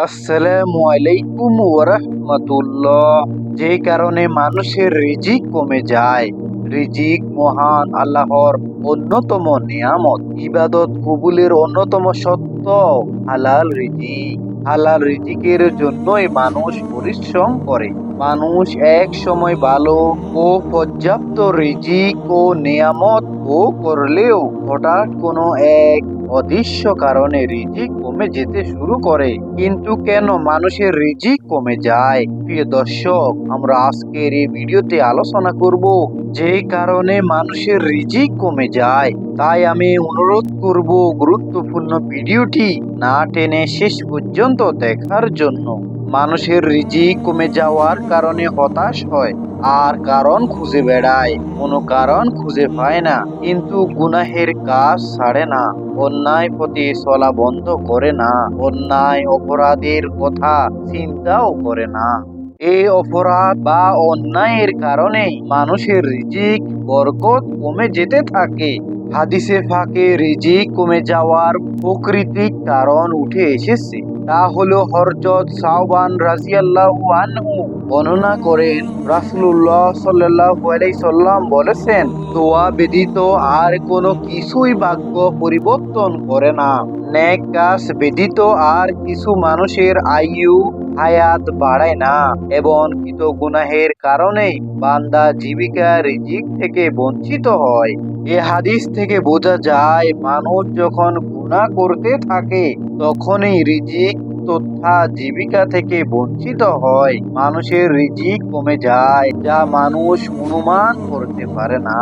আসসালামু আলাইকুম ওয়া রাহমাতুল্লাহ। যে কারণে মানুষের রিজিক কমে যায়। রিজিক মহান আল্লাহর অন্যতম নিয়ামত। ইবাদত কবুলের অন্যতম সত্য হালাল রিজিক। হালাল রিজিকের জন্যই মানুষ পরিশ্রম করে। মানুষ এক সময় ভালো ও পর্যাপ্ত রিজিক ও নিয়ামত ভোগ করলেও হঠাৎ কোনো এক অদৃশ্য কারণে রিজিক কমে যেতে শুরু করে। কিন্তু কেন মানুষের রিজিক কমে যায়? প্রিয় দর্শক, আমরা আজকের এই ভিডিওতে আলোচনা করব যে কারণে মানুষের রিজিক কমে যায়। তাই আমি অনুরোধ করব গুরুত্বপূর্ণ ভিডিওটি না টেনে শেষ পর্যন্ত দেখার জন্য। মানুষের রিজিক কমে যাওয়ার কারণে হতাশ হয় আর কারণ খুঁজে বেড়ায়, কোনো কারণ খুঁজে পায় না, কিন্তু গুনাহের কাজ ছাড়ে না, অন্যায় পথে চলা বন্ধ করে না, অন্যায় অপরাধের কথা চিন্তাও করে না। এই অপরাধ বা অন্যায়ের কারণে মানুষের রিজিক বরকত কমে যেতে থাকে। হাদিসে ফাঁকে রিজিক কমে যাওয়ার প্রাকৃতিক কারণ উঠে এসেছে। তা হলো হযরত সাওবান রাদিয়াল্লাহু আনহু বর্ণনা করেন, রাসূলুল্লাহ সাল্লাল্লাহু আলাইহি সাল্লাম বলেছেন, দোয়া ব্যতীত আর কোনো কিছুই ভাগ্য পরিবর্তন করে না। নেক কাজ ব্যতীত আর কিছু মানুষের আয়ু হায়াত বাড়ায় না, এবং কৃত গুনাহের কারণে বান্দা জীবিকা রিজিক থেকে বঞ্চিত হয়। এ হাদিস থেকে বোঝা যায়, মানুষ যখন গুনাহ করতে থাকে তখনই রিজিক তথা জীবিকা থেকে বঞ্চিত হয়। মানুষের রিজিক কমে যায় যা মানুষ অনুমান করতে পারে না।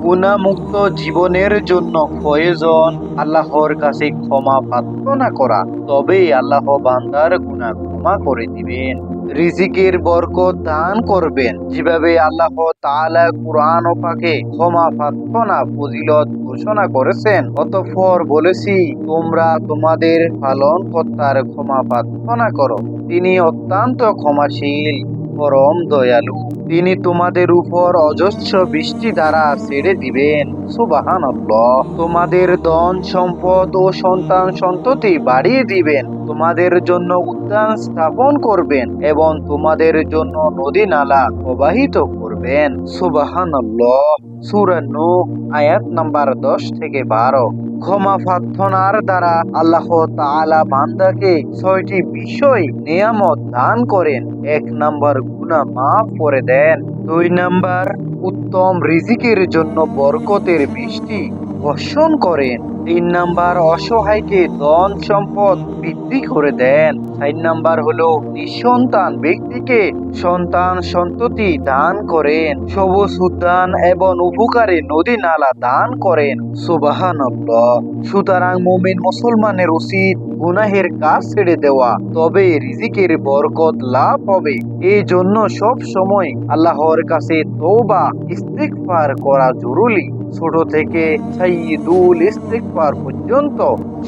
গুনাহমুক্ত জীবনের জন্য প্রয়োজন আল্লাহর কাছে ক্ষমা প্রার্থনা করা, তবেই আল্লাহ বান্দার গুনাহ ক্ষমা করে দিবেন, রিজিকের বরকত দান করবেন। যেভাবে আল্লাহ তাআলা কুরআন ও পাকে ক্ষমা প্রার্থনা ফজিলত ঘোষণা করেছেন, অতঃপর বলেছি, তোমরা তোমাদের পালনকর্তার ক্ষমা প্রার্থনা করো, তিনি অত্যন্ত ক্ষমাশীল, পরম দয়ালু। তিনি তোমাদের উপর অজস্র বৃষ্টি দ্বারা ছেড়ে দিবেন। সুবহানাল্লাহ। তোমাদের ধন সম্পদ ও সন্তান সন্ততি বাড়িয়ে দিবেন, তোমাদের জন্য উদ্যান স্থাপন করবেন এবং তোমাদের জন্য নদী নালা প্রবাহিত করবেন। সুবহানাল্লাহ। সূরা নূহ আয়াত নাম্বার 10 থেকে 12। ক্ষমা প্রার্থনার দ্বারা আল্লাহ তাআলা বান্দাকে 6টি বিষয় নিয়ামত দান করেন। 1 নাম্বার, গুনাহ মাফ করে দেন। 2 নাম্বার, উত্তম রিজিকের জন্য বরকতের বৃষ্টি বর্ষণ করেন। 3 নাম্বার, অসহায়কে ধন সম্পদ বৃদ্ধি করে দেন। 4 নাম্বার হলো নিঃসন্তান ব্যক্তিকে সন্তান সন্ততি দান করেন। সবুজ উদ্যান এবং উপকারী নদী নালা দান করেন। সুবহানাল্লাহ। সুতরাং মুমিন মুসলমানের উচিত গুনাহের কাজ ছেড়ে দেওয়া, তবে রিজিকের বরকত লাভ হবে। এই জন্য সব সময় আল্লাহর কাছে তওবা ইস্তিগফার করা জরুরি। ছোট থেকে সাইয়্যিদুল ইস্তিগফার পর্যন্ত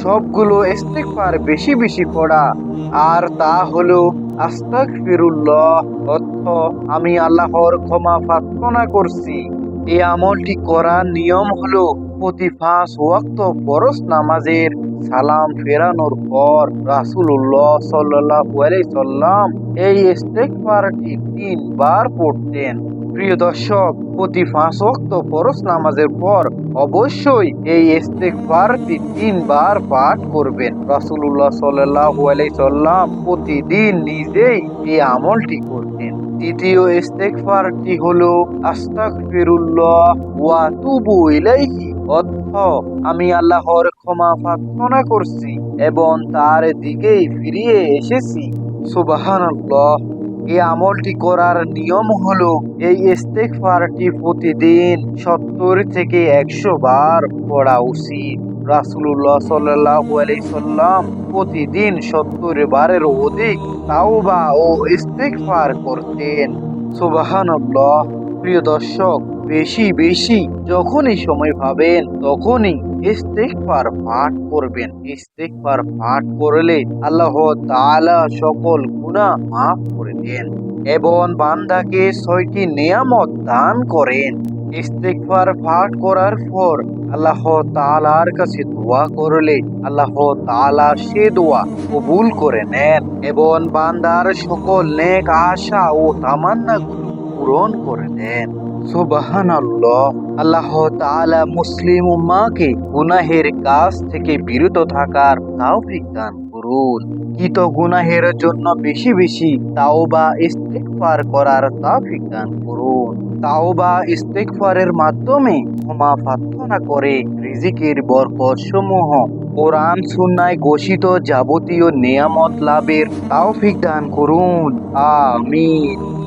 সবগুলো ইস্তিগফার বেশি বেশি পড়া, আর তা হলো আস্তাগফিরুল্লাহ, অর্থ আমি আল্লাহর ক্ষমা প্রার্থনা করছি। এই আমলটি করার নিয়ম হলো, প্রতি 5 ওয়াক্ত ফরজ নামাজের সালাম ফেরানোর পর রাসূলুল্লাহ সাল্লাল্লাহু আলাইহি সাল্লাম এই ইস্তিগফারটি 3 বার পড়তেন। প্রিয় দর্শক, প্রতি 5 ওয়াক্ত ফরজ নামাজের পর অবশ্যই এই ইস্তিগফারটি 3 বার পাঠ করবেন। রাসূলুল্লাহ সাল্লাল্লাহু আলাইহি সাল্লাম প্রতিদিন নিজেই এই আমলটি করতেন। দ্বিতীয় ইস্তিগফারটি হলো আস্তাগফিরুল্লাহ ওয়া আতুবু ইলাইহি, অর্থ আমি আল্লাহর ক্ষমা প্রার্থনা করছি এবং তার দিকেই ফিরিয়ে এসেছি। সুবহানাল্লাহ। এই আমলটি করার নিয়ম হলো, এই ইস্তিগফারটি প্রতিদিন 70 থেকে 100 বার পড়া উচিত। রাসূলুল্লাহ সাল্লাল্লাহু আলাইহি সাল্লাম প্রতিদিন 70 বারের অধিক তাওবা ও ইস্তিগফার করতেন। সুবহানাল্লাহ। প্রিয় দর্শক, বেশি বেশি যখনই সময় পাবেন তখনই ইস্তিগফার পাঠ করবেন। ইস্তিগফার পাঠ করলে আল্লাহ তাআলা সকল গুনাহ মাফ করে দেন এবং বান্দাকে 6টি নিয়ামত দান করেন। ইস্তিগফার পাঠ করার পর আল্লাহ তাআলার কাছে দোয়া করলে আল্লাহ তাআলা সে দোয়া কবুল করে নেন এবং বান্দার সকল নেক আশা ও তামান্নাগুলো পূরণ করে দেন। সুবহানাল্লাহ। আল্লাহ তাআলা মুসলিম উম্মাহকে গুনাহের কাজ থেকে বিরত থাকার তৌফিক দান করুন। কৃত গুনাহের জন্য বেশি বেশি তাওবা ইস্তেগফার করার তৌফিক দান করুন। তাওবা ইস্তেগফারের মাধ্যমে ক্ষমা প্রার্থনা করে রিজিকের বরকত সমূহ কোরআন সুন্নায় ঘোষিত যাবতীয় নেয়ামত লাভের তৌফিক দান করুন। আমিন।